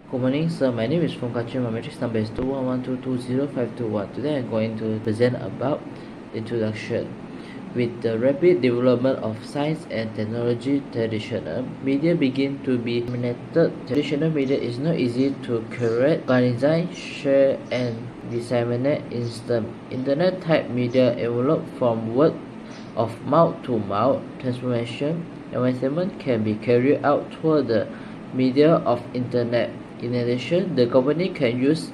Good morning, sir. My name is Fongkachin. My matrix number is 211220521. Today I'm going to present about introduction. With the rapid development of science and technology, traditional media begin to be dominated. Traditional media is not easy to curate, organize, share, and disseminate. Internet type media developed from word of mouth to mouth transformation. Advancement can be carried out through the media of internet. In addition, the company can use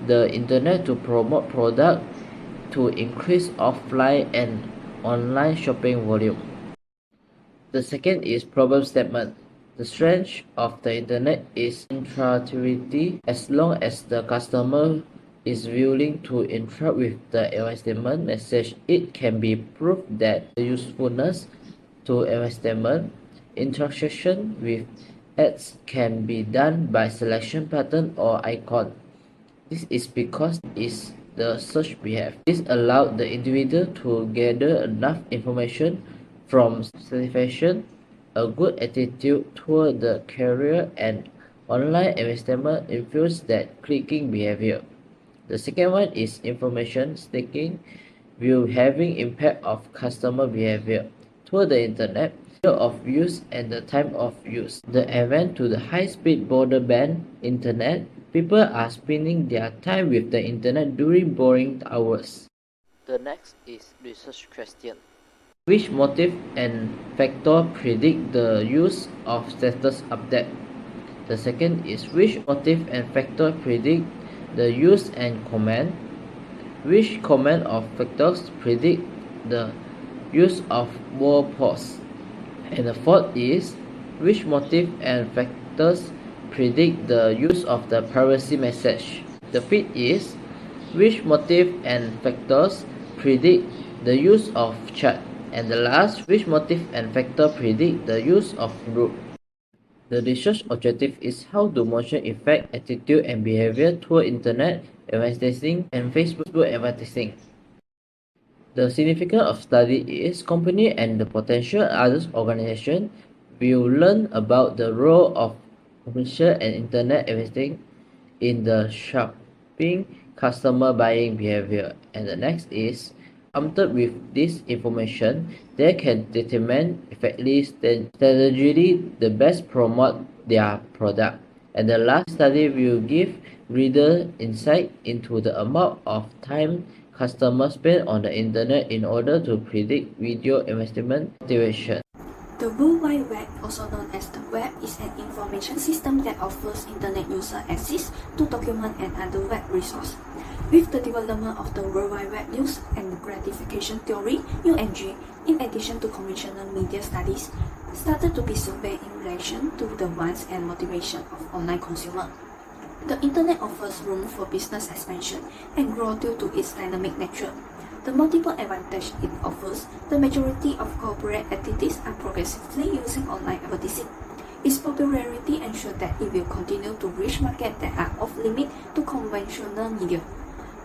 the internet to promote product to increase offline and online shopping volume. The second is problem statement. The strength of the internet is interactivity. As long as the customer is willing to interact with the advertisement message, it can be proved that the usefulness to advertisement interaction with ads can be done by selection pattern or icon. This is because it's the search we have. This allows the individual to gather enough information from satisfaction, a good attitude toward the career, and online advertisement influence that clicking behavior. The second one is information sneaking, will having impact of customer behavior toward the internet, of use and the time of use. The advent to the high-speed broadband internet, people are spending their time with the internet during boring hours. The next is research question. Which motive and factor predict the use of status update? The second is which motive and factor predict the use and comment? Which comment or factors predict the use of wall posts? And the fourth is which motive and factors predict the use of the privacy message? The fifth is which motive and factors predict the use of chat? And the last, which motive and factor predict the use of group? The research objective is how do motion affect attitude and behavior toward internet advertising and Facebook advertising. The significance of study is company and the potential other organization will learn about the role of commercial and internet advertising in the shaping customer buying behavior. And the next is armed with this information, they can determine effectively strategically the best promote their product. And the last study will give reader insight into the amount of time customers spend on the internet in order to predict video investment motivation. The World Wide Web, also known as the web, is an information system that offers internet user access to document and other web resources. With the development of the World Wide Web use and gratification theory (UNG), in addition to conventional media studies, started to be surveyed in relation to the wants and motivation of online consumers. The internet offers room for business expansion and growth due to its dynamic nature. The multiple advantages it offers, the majority of corporate entities are progressively using online advertising. Its popularity ensures that it will continue to reach markets that are off limit to conventional media.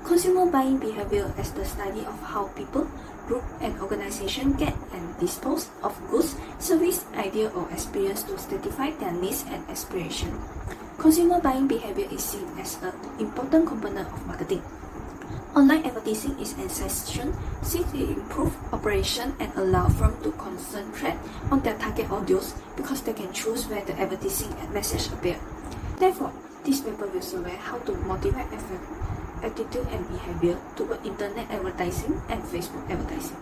Consumer buying behavior is the study of how people, groups, and organizations get and dispose of goods, service, idea, or experience to satisfy their needs and aspirations. Consumer buying behavior is seen as an important component of marketing. Online advertising is essential since it improves operation and allows firms to concentrate on their target audience because they can choose where the advertising and message appear. Therefore, this paper will survey how to motivate attitude and behavior toward internet advertising and Facebook advertising.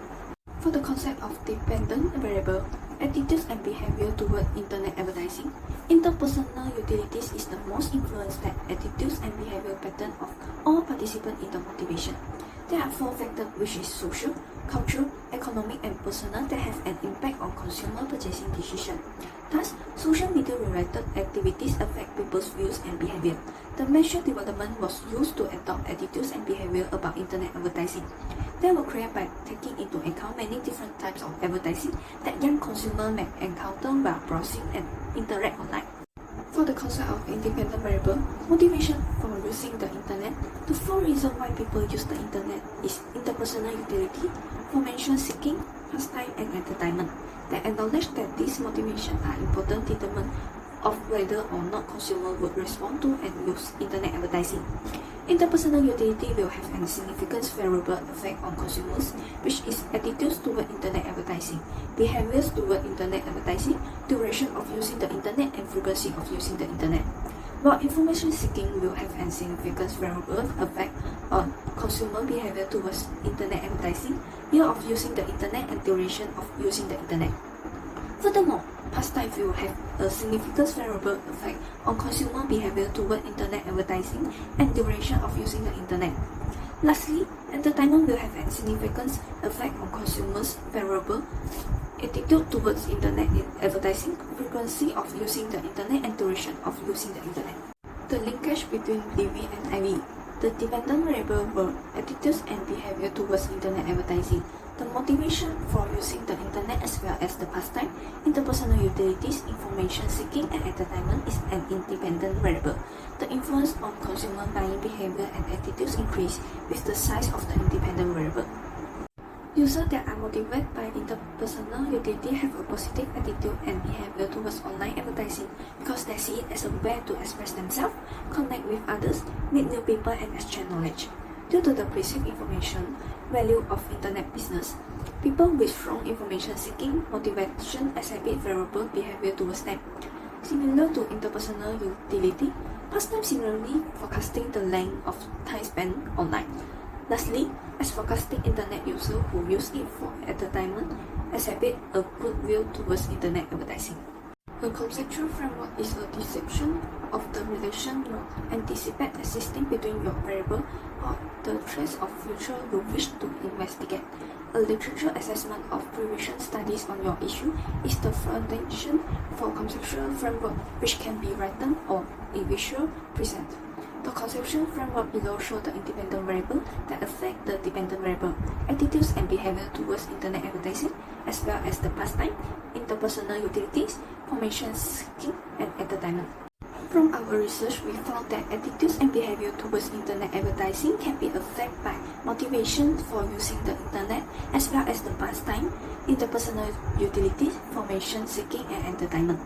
For the concept of dependent variable, attitudes and behavior toward internet advertising, interpersonal utilities is the most influence that attitudes and behavior pattern of all participants in the motivation. There are four factors which is social, cultural, economic, and personal that have an impact on consumer purchasing decision. Thus, social media related activities affect people's views and behavior. The measure development was used to adopt attitudes and behavior about internet advertising. They were created by taking into account many different types of advertising that young consumers may encounter while browsing and interact online. For the concept of independent variable, motivation for using the internet, the four reasons why people use the internet is interpersonal utility, information seeking, pastime, and entertainment. They acknowledge that these motivations are important determinants of whether or not consumer would respond to and use internet advertising. Interpersonal utility will have a significant variable effect on consumers, which is attitudes toward internet advertising, behaviors toward internet advertising, duration of using the internet, and frequency of using the internet. While information seeking will have a significant variable effect on consumer behavior towards internet advertising, year of using the internet, and duration of using the internet. Furthermore, pastime will have a significant variable effect on consumer behavior toward internet advertising and duration of using the internet. Lastly, entertainment will have a significant effect on consumers' variable attitude towards internet advertising, frequency of using the internet, and duration of using the internet. The linkage between DV and IV. The dependent variable were attitudes and behavior towards internet advertising. The motivation for using the internet as well as the pastime, interpersonal utilities, information seeking, and entertainment is an independent variable. The influence on consumer buying behavior and attitudes increase with the size of the independent variable. Users that are motivated by interpersonal utility have a positive attitude and behavior towards online advertising because they see it as a way to express themselves, connect with others, meet new people, and exchange knowledge. Due to the perceived information value of internet business, people with strong information seeking motivation exhibit variable behavior towards them. Similar to interpersonal utility, pastime similarly forecasting the length of time spent online. Lastly, as forecasting internet users who use it for entertainment exhibit a good view towards internet advertising. A conceptual framework is a description of the relation you anticipate existing between your variable or the trace of future you wish to investigate. A literature assessment of previous studies on your issue is the foundation for conceptual framework, which can be written or a visual present. The conceptual framework below shows the independent variable that affect the dependent variable, attitudes and behavior towards internet advertising, as well as the pastime, interpersonal utilities, information seeking, and entertainment. From our research, we found that attitudes and behavior towards internet advertising can be affected by motivation for using the internet, as well as the pastime, interpersonal utilities, information seeking, and entertainment.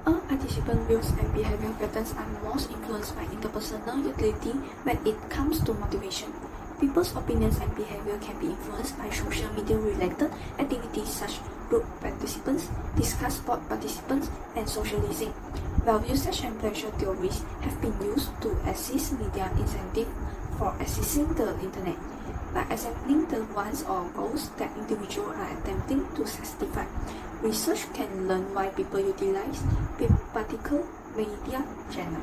All participant views and behavior patterns are most influenced by interpersonal utility when it comes to motivation. People's opinions and behavior can be influenced by social media related activities such as group participants, discuss sport participants, and socializing. While usage and pleasure theories have been used to assist media incentive for accessing the internet, by examining the wants or goals that individuals are attempting to satisfy, research can learn why people utilize particular media channel.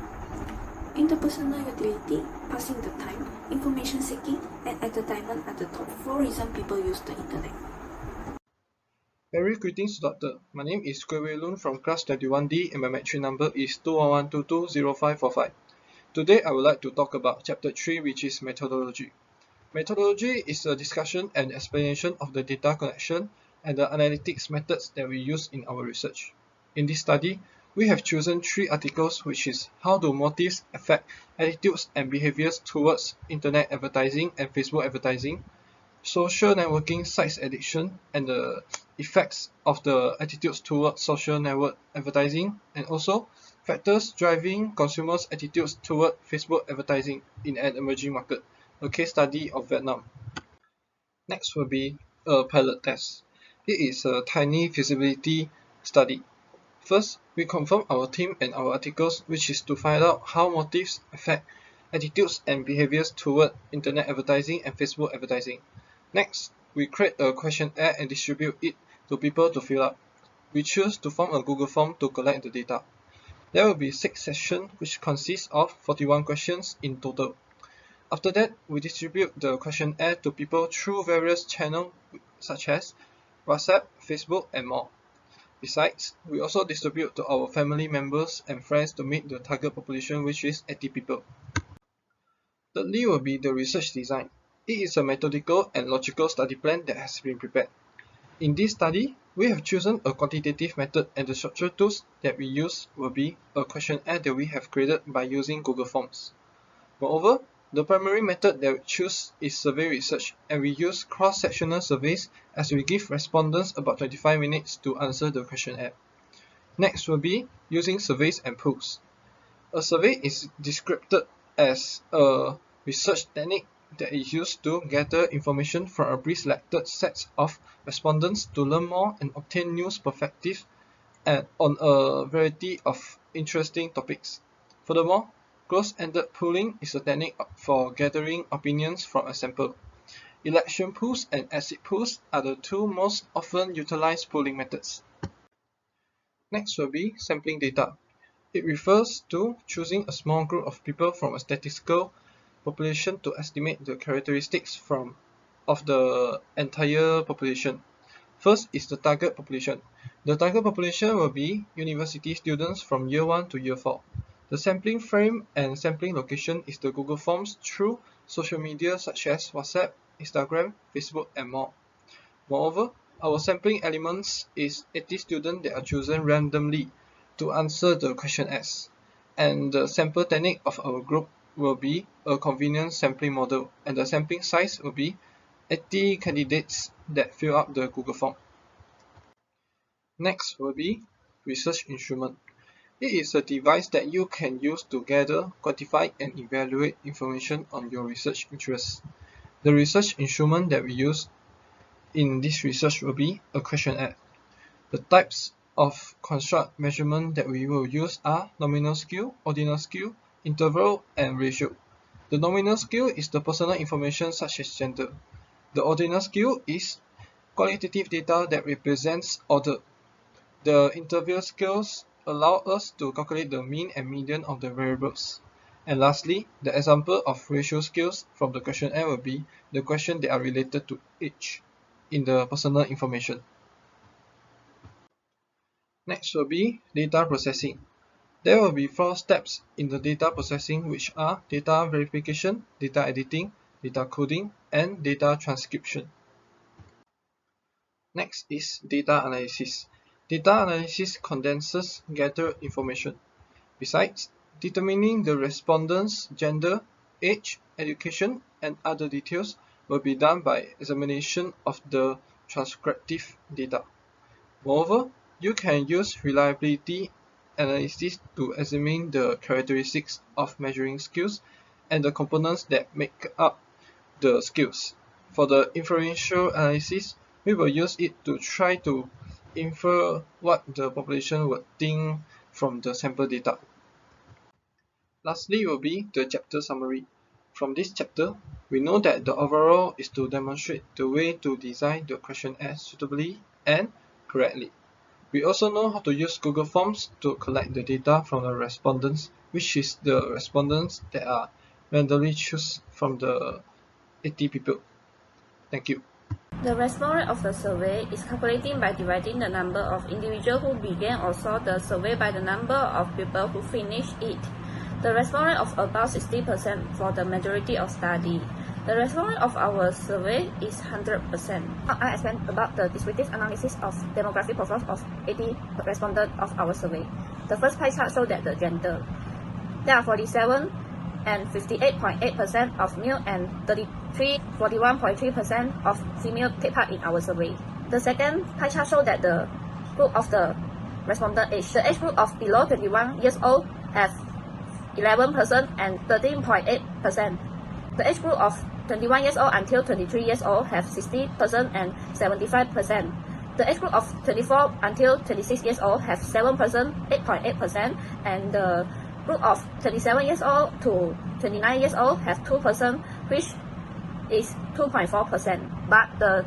Interpersonal utility, passing the time, information seeking, and entertainment are the top 4 reasons people use the internet. Very greetings, Doctor. My name is Kwe Wei Loon from class 21D and my metric number is 211220545. Today I would like to talk about chapter 3, which is methodology. Methodology is a discussion and explanation of the data collection and the analytics methods that we use in our research. In this study, we have chosen 3 articles, which is how do motives affect attitudes and behaviors towards internet advertising and Facebook advertising, social networking sites addiction and the effects of the attitudes towards social network advertising, and also factors driving consumers' attitudes toward Facebook advertising in an emerging market, a case study of Vietnam. Next will be a pilot test. It is a tiny feasibility study. First, we confirm our theme and our articles, which is to find out how motives affect attitudes and behaviors toward internet advertising and Facebook advertising. Next, we create a questionnaire and distribute it to people to fill up. We choose to form a Google form to collect the data. There will be 6 sessions, which consists of 41 questions in total. After that, we distribute the questionnaire to people through various channels such as WhatsApp, Facebook, and more. Besides, we also distribute to our family members and friends to meet the target population, which is 80 people. Thirdly will be the research design. It is a methodical and logical study plan that has been prepared. In this study, we have chosen a quantitative method, and the structural tools that we use will be a questionnaire that we have created by using Google Forms. Moreover, the primary method that we choose is survey research, and we use cross-sectional surveys as we give respondents about 25 minutes to answer the questionnaire. Next will be using surveys and polls. A survey is described as a research technique that is used to gather information from a pre-selected set of respondents to learn more and obtain new perspectives on a variety of interesting topics. Furthermore, closed-ended polling is a technique for gathering opinions from a sample. Election polls and exit polls are the two most often utilized polling methods. Next will be sampling data. It refers to choosing a small group of people from a statistical population to estimate the characteristics of the entire population. First is the target population. The target population will be university students from year 1 to year 4. The sampling frame and sampling location is the Google Forms through social media such as WhatsApp, Instagram, Facebook, and more. Moreover, our sampling elements is 80 students that are chosen randomly to answer the questionnaires, and the sample technique of our group will be a convenient sampling model, and the sampling size will be 80 candidates that fill up the Google form. Next will be research instrument. It is a device that you can use to gather, quantify, and evaluate information on your research interests. The research instrument that we use in this research will be a questionnaire. The types of construct measurement that we will use are nominal scale, ordinal scale, interval, and ratio. The nominal scale is the personal information such as gender. The ordinal scale is qualitative data that represents order. The interval scales allow us to calculate the mean and median of the variables. And lastly, the example of ratio scales from the questionnaire will be the questions that are related to age in the personal information. Next will be data processing. There will be 4 steps in the data processing, which are data verification, data editing, data coding, and data transcription. Next is data analysis. Data analysis condenses gathered information. Besides, determining the respondents' gender, age, education, and other details will be done by examination of the transcriptive data. Moreover, you can use reliability analysis to examine the characteristics of measuring skills and the components that make up the skills. For the inferential analysis, we will use it to try to infer what the population would think from the sample data. Lastly will be the chapter summary. From this chapter, we know that the overall is to demonstrate the way to design the questionnaire suitably and correctly. We also know how to use Google Forms to collect the data from the respondents, which is the respondents that are randomly chosen from the 80 people. Thank you. The response rate of the survey is calculated by dividing the number of individuals who began or saw the survey by the number of people who finished it. The response rate of about 60% for the majority of study. The response rate of our survey is 100%. Now I explain about the descriptive analysis of demographic profiles of 80 respondents of our survey. The first pie chart shows that the gender. There are 47 and 58.8% of male and 41.3% of female take part in our survey. The second pie chart shows that the group of the respondent age. The age group of below 21 years old have 11% and 13.8%. The age group of 21 years old until 23 years old have 60% and 75%. The age group of 24 until 26 years old have 7%, 8.8%, and the group of 27 years old to 29 years old have 2%, which is 2.4%. But the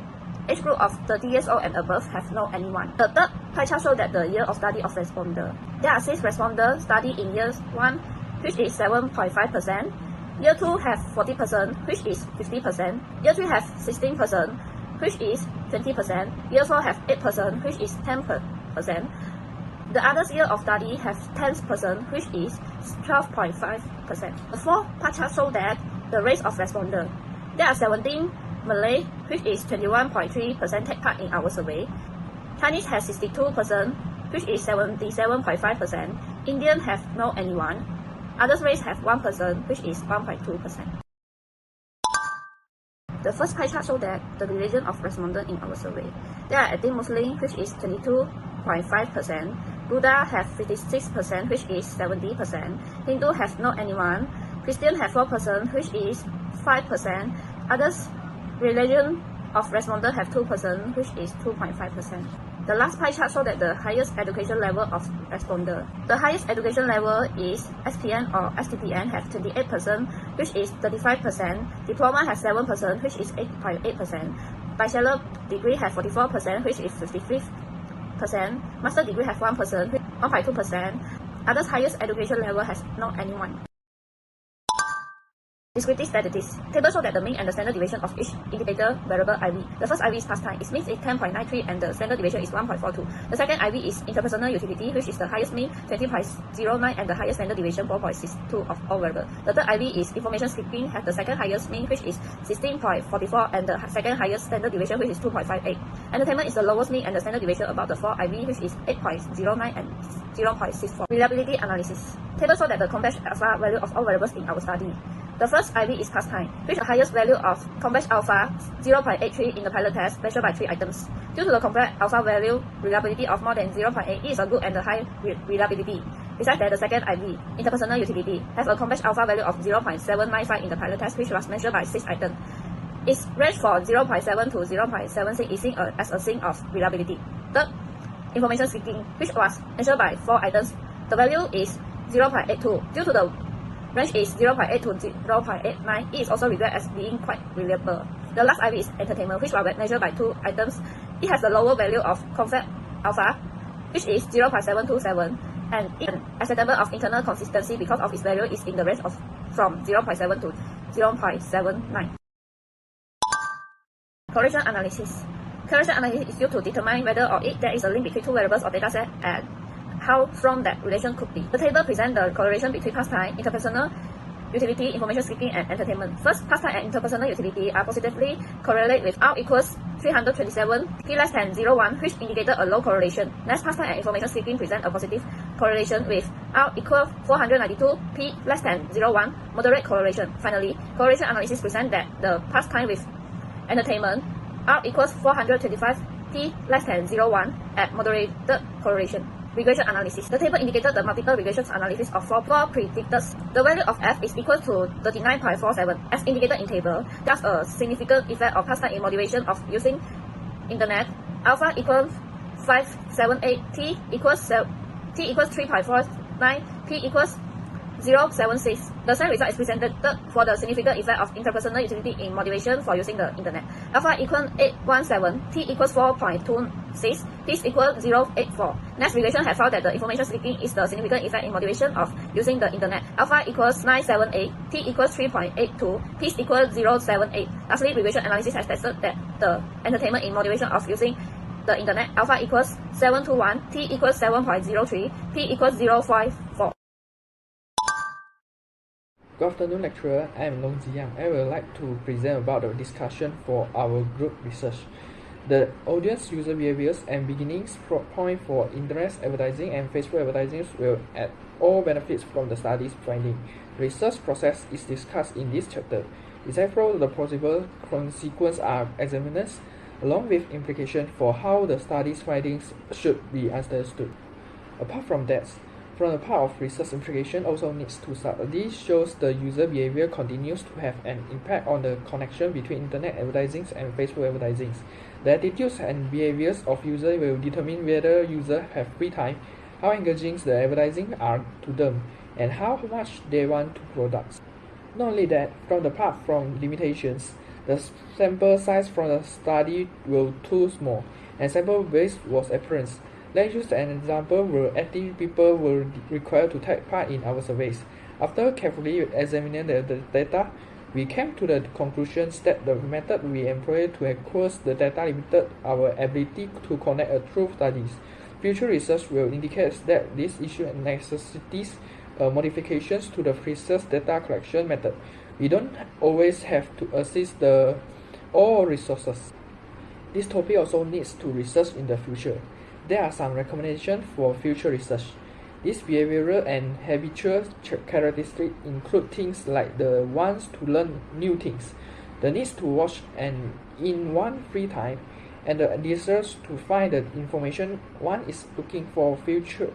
age group of 30 years old and above have no anyone. The third pie chart shows that the year of study of responder. There are 6 responders study in year 1, which is 7.5%. Year 2 have 40%, which is 50%. Year 3 have 16%, which is 20%. Year 4 have 8%, which is 10%. The others year of study have 10%, which is 12.5%. The fourth pie chart shows that the race of responder. There are 17 Malay, which is 21.3% take part in our survey. Chinese has 62%, which is 77.5%. Indian have no anyone. Others race have 1%, which is 1.2%. The first pie chart shows that the religion of respondents in our survey. There are 18 Muslims, which is 22.5%, Buddha have 56%, which is 70%. Hindu have not anyone. Christian have 4%, which is 5%. Others religion of respondent have 2%, which is 2.5%. The last pie chart shows that the highest education level of responder. The highest education level is SPN or STPN have 28%, which is 35%. Diploma has 7%, which is 8.8%. Bachelor degree have 44%, which is 55%. Master degree have 1%, 1.2%. Others highest education level has not anyone. Descriptive statistics. Table show that the mean and the standard deviation of each indicator variable IV. The first IV is pastime. Its mean is 10.93 and the standard deviation is 1.42. The second IV is interpersonal utility, which is the highest mean 20.09 and the highest standard deviation 4.62 of all variables. The third IV is information seeking, have the second highest mean, which is 16.44 and the second highest standard deviation, which is 2.58. Entertainment is the lowest mean and the standard deviation about the 4 IV, which is 8.09 and 0.64. Reliability analysis. Table show that the convex alpha value of all variables in our study. The first IV is pastime, which the highest value of convex alpha 0.83 in the pilot test measured by 3 items. Due to the convex alpha value reliability of more than 0.8, it is a good and a high reliability. Besides that, the second IV, interpersonal utility, has a convex alpha value of 0.795 in the pilot test, which was measured by 6 items. Its range for 0.7 to 0.76 is seen as a sign of reliability. Third, information seeking, which was measured by 4 items. The value is 0.82. Due to the range is 0.8 to 0.89. It is also regarded as being quite reliable. The last IV is entertainment, which was measured by 2 items. It has the lower value of convex alpha, which is 0.727, and it is acceptable of internal consistency because of its value is in the range of from 0.7 to 0.79. Correlation analysis. Correlation analysis is used to determine whether or if there is a link between 2 variables or dataset and how strong that relation could be. The table presents the correlation between pastime, interpersonal utility, information seeking, and entertainment. First, pastime and interpersonal utility are positively correlate with R equals 327, P less than 0.1, which indicated a low correlation. Next, pastime and information seeking present a positive correlation with R equals 492, P less than 0.1, moderate correlation. Finally, correlation analysis present that the pastime with entertainment, R equals 425, P less than 0.1 at moderated correlation. Regression analysis. The table indicated the multiple regression analysis of 4 predictors. The value of f is equal to 39.47. As indicated in table, there's a significant effect of pastime in moderation of using internet. Alpha equals 578, t equals 3.49, p equals 0.76. The same result is presented for the significant effect of interpersonal utility in moderation for using the internet. Alpha equals 817, t equals 4.26, p equals 0.84. Next, regression have found that the information seeking is the significant effect in moderation of using the internet. Alpha equals 978, t equals 3.82, p equals 0.78. Lastly, regression analysis has tested that the entertainment in moderation of using the internet. Alpha equals 721, t equals 7.03, p equals 0.54. Good afternoon, lecturer. I am Long Ziyang. I would like to present about the discussion for our group research. The audience user behaviors and beginnings point for internet advertising and Facebook advertising will add all benefits from the study's finding. The research process is discussed in this chapter. Therefore, the possible consequences are examined along with implications for how the study's findings should be understood. Apart from that, from the part of research implication also needs to study shows the user behavior continues to have an impact on the connection between internet advertising and Facebook advertising. The attitudes and behaviors of users will determine whether users have free time, how engaging the advertising are to them, and how much they want to products. Not only that, from the part from limitations, the sample size from the study will too small, and sample base was apparent. Let's use an example where active people were required to take part in our surveys. After carefully examining the data, we came to the conclusion that the method we employed to acquire the data limited our ability to conduct a true studies. Future research will indicate that this issue necessitates modifications to the research data collection method. We don't always have to assist all resources. This topic also needs to research in the future. There are some recommendations for future research. These behavioral and habitual characteristics include things like the wants to learn new things, the needs to watch and in one free time, and the research to find the information. One is looking for future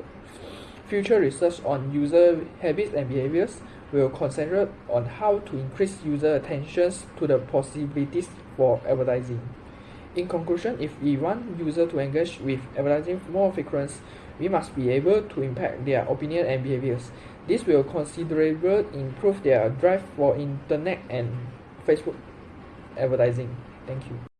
research on user habits and behaviors will concentrate on how to increase user attentions to the possibilities for advertising. In conclusion, if we want users to engage with advertising more frequently, we must be able to impact their opinion and behaviors. This will considerably improve their drive for internet and Facebook advertising. Thank you.